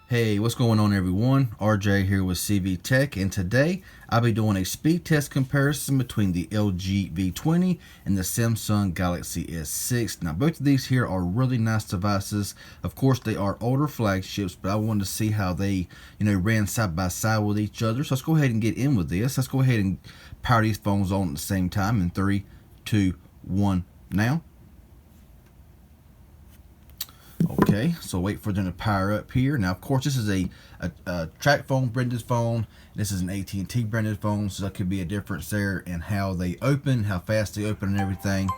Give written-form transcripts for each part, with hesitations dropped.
Hey, what's going on everyone? RJ here with CV Tech, and today I'll be doing a speed test comparison between the LG V20 and the Samsung Galaxy S6. Now both of these here are really nice devices. Of course they are older flagships, but I wanted to see how they ran side by side with each other. So let's go ahead and get in with this. Let's go ahead and power these phones on at the same time in 3, 2, 1 now. Okay, so wait for them to power up here. Now, of course, this is a track phone branded phone. This is an AT&T branded phone, so that could be a difference there in how they open, how fast they open, and everything.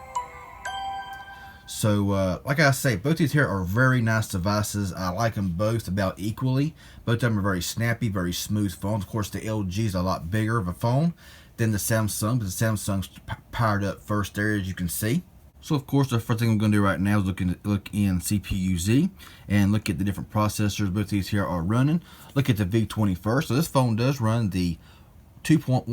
So, like I say, both these here are very nice devices. I like them both about equally. Both of them are very snappy, very smooth phones. Of course, the LG is a lot bigger of a phone than the Samsung, but the Samsung's powered up first there, as you can see. So of course the first thing I'm going to do right now is look in CPU-Z and look at the different processors both these here are running. Look at the V20 first. So this phone does run the 2.15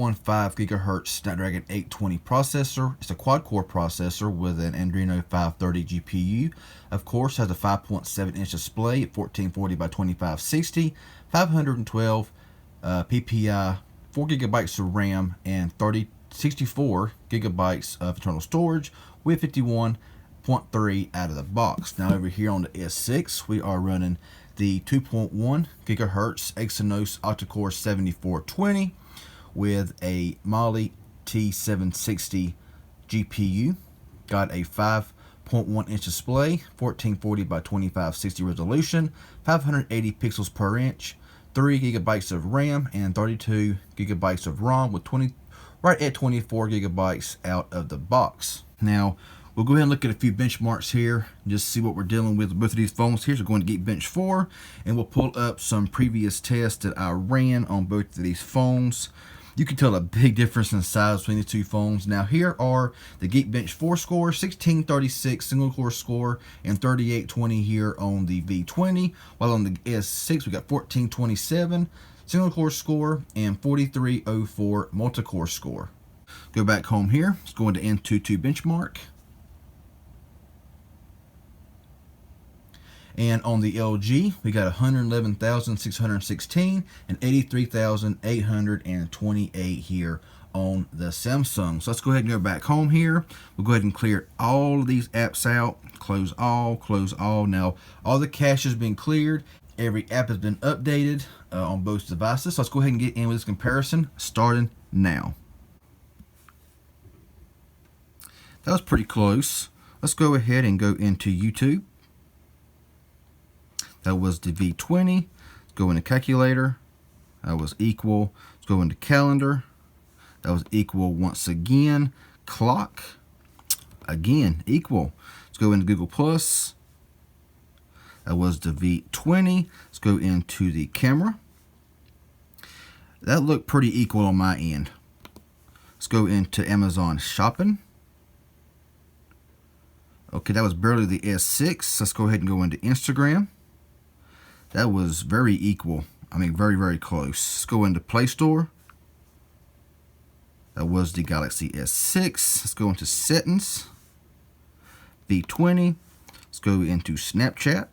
gigahertz Snapdragon 820 processor. It's a quad-core processor with an Adreno 530 GPU. Of course, has a 5.7-inch display at 1440 by 2560, 512 PPI, 4 gigabytes of RAM, and 64 gigabytes of internal storage with 51.3 out of the box. Now over here on the S6, we are running the 2.1 gigahertz Exynos octa-core 7420 with a Mali T760 GPU. Got a 5.1-inch display, 1440 by 2560 resolution, 580 pixels per inch, 3 gigabytes of RAM, and 32 gigabytes of ROM with right at 24 gigabytes out of the box. Now, we'll go ahead and look at a few benchmarks here, just see what we're dealing with both of these phones here. So we're going to Geekbench 4, and we'll pull up some previous tests that I ran on both of these phones. You can tell a big difference in size between the two phones. Now here are the Geekbench 4 score, 1636 single core score, and 3820 here on the V20, while on the S6 we got 1427 single core score and 4304 multi-core score. Go back home here. Let's go into Antutu benchmark. And on the LG, we got 111,616 and 83,828 here on the Samsung. So let's go ahead and go back home here. We'll go ahead and clear all of these apps out. Close all, close all. Now, all the cache has been cleared. Every app has been updated on both devices. So let's go ahead and get in with this comparison starting now. That was pretty close. Let's go ahead and go into YouTube. That was the V20. Let's go into calculator. That was equal. Let's go into calendar. That was equal once again. Clock. Again, equal. Let's go into Google Plus. That was the V20. Let's go into the camera. That looked pretty equal on my end. Let's go into Amazon Shopping. Okay, that was barely the S6. Let's go ahead and go into Instagram. That was very equal. I mean, very, very close. Let's go into Play Store. That was the Galaxy S6. Let's go into Settings. V20. Let's go into Snapchat.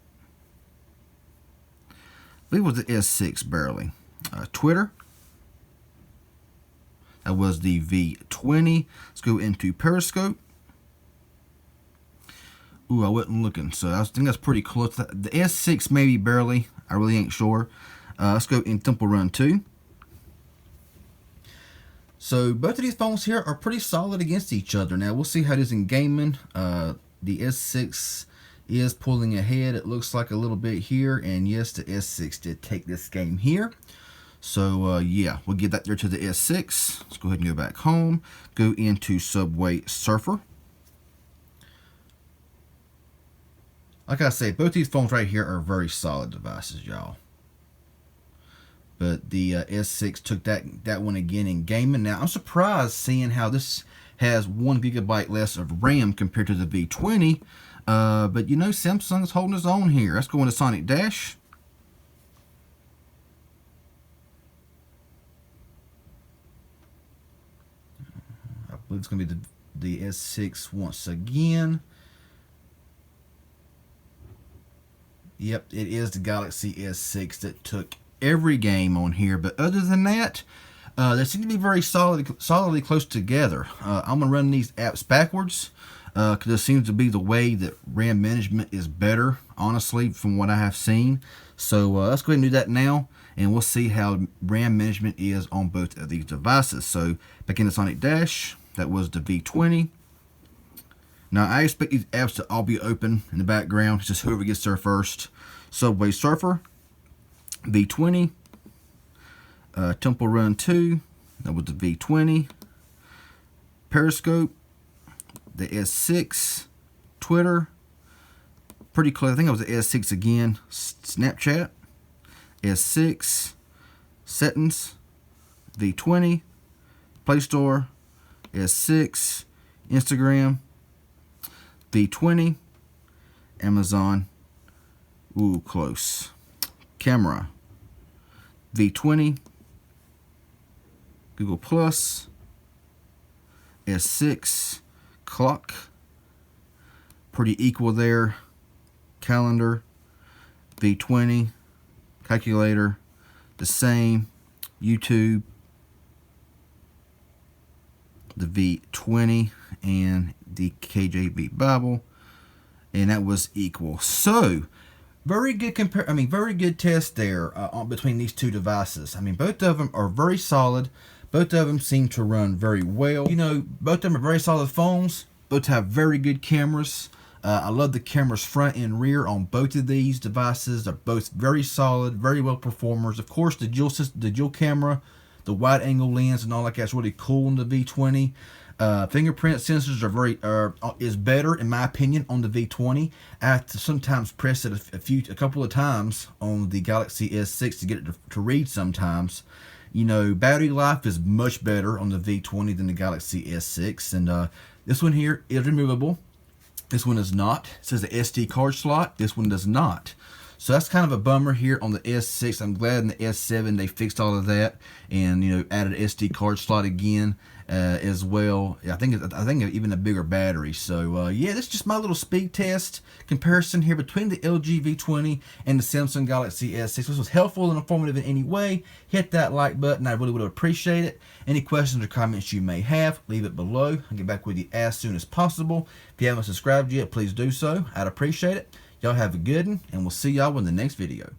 I believe it was the S6 barely. Twitter. That was the V20. Let's go into Periscope. Ooh, I wasn't looking, so I think that's pretty close. The S6 maybe barely. I really ain't sure. Let's go in Temple Run 2. So both of these phones here are pretty solid against each other. Now we'll see how it is in gaming. The S6 is pulling ahead. It looks like a little bit here, and yes, the S6 did take this game here. So yeah, we'll give that there to the S6. Let's go ahead and go back home. Go into Subway Surfer. Like I say, both these phones right here are very solid devices, y'all. But the S6 took that one again in gaming. Now, I'm surprised seeing how this has 1 gigabyte less of RAM compared to the V20. But you know, Samsung is holding its own here. Let's go into Sonic Dash. I believe it's going to be the S6 once again. Yep, it is the Galaxy S6 that took every game on here. But other than that, they seem to be very solidly close together. I'm going to run these apps backwards because it seems to be the way that RAM management is better, honestly, from what I have seen. So let's go ahead and do that now, and we'll see how RAM management is on both of these devices. So back in the Sonic Dash, that was the V20. Now I expect these apps to all be open in the background. It's just whoever gets there first. Subway Surfer, V20. Temple Run 2, that was the V20. Periscope, the S6. Twitter, pretty close. I think it was the S6 again. Snapchat, S6. Settings, V20. Play Store, S6. Instagram, V20. Amazon, ooh, close. Camera, V20. Google Plus, S6. Clock, pretty equal there. Calendar, V20. Calculator, the same. YouTube, the V20, and the KJV Bible, and that was equal. So very good very good test there between these two devices. I mean, both of them are very solid. Both of them seem to run very well. You know, both of them are very solid phones. Both have very good cameras. I love the cameras front and rear on both of these devices. They're both very solid, very well performers. Of course, the dual camera, the wide angle lens, and all that that's really cool on the V20. Fingerprint sensors is better in my opinion on the V20. I have to sometimes press it a couple of times on the Galaxy S6 to get it to read sometimes. You know, battery life is much better on the V20 than the Galaxy S6, and this one here is removable. This one is not. It says the SD card slot. This one does not. So that's kind of a bummer here on the S6. I'm glad in the S7 they fixed all of that and, you know, added an SD card slot again as well. I think even a bigger battery. So yeah, this is just my little speed test comparison here between the LG V20 and the Samsung Galaxy S6. If this was helpful and informative in any way, hit that like button. I really would appreciate it. Any questions or comments you may have, leave it below. I'll get back with you as soon as possible. If you haven't subscribed yet, please do so. I'd appreciate it. Y'all have a good one, and we'll see y'all in the next video.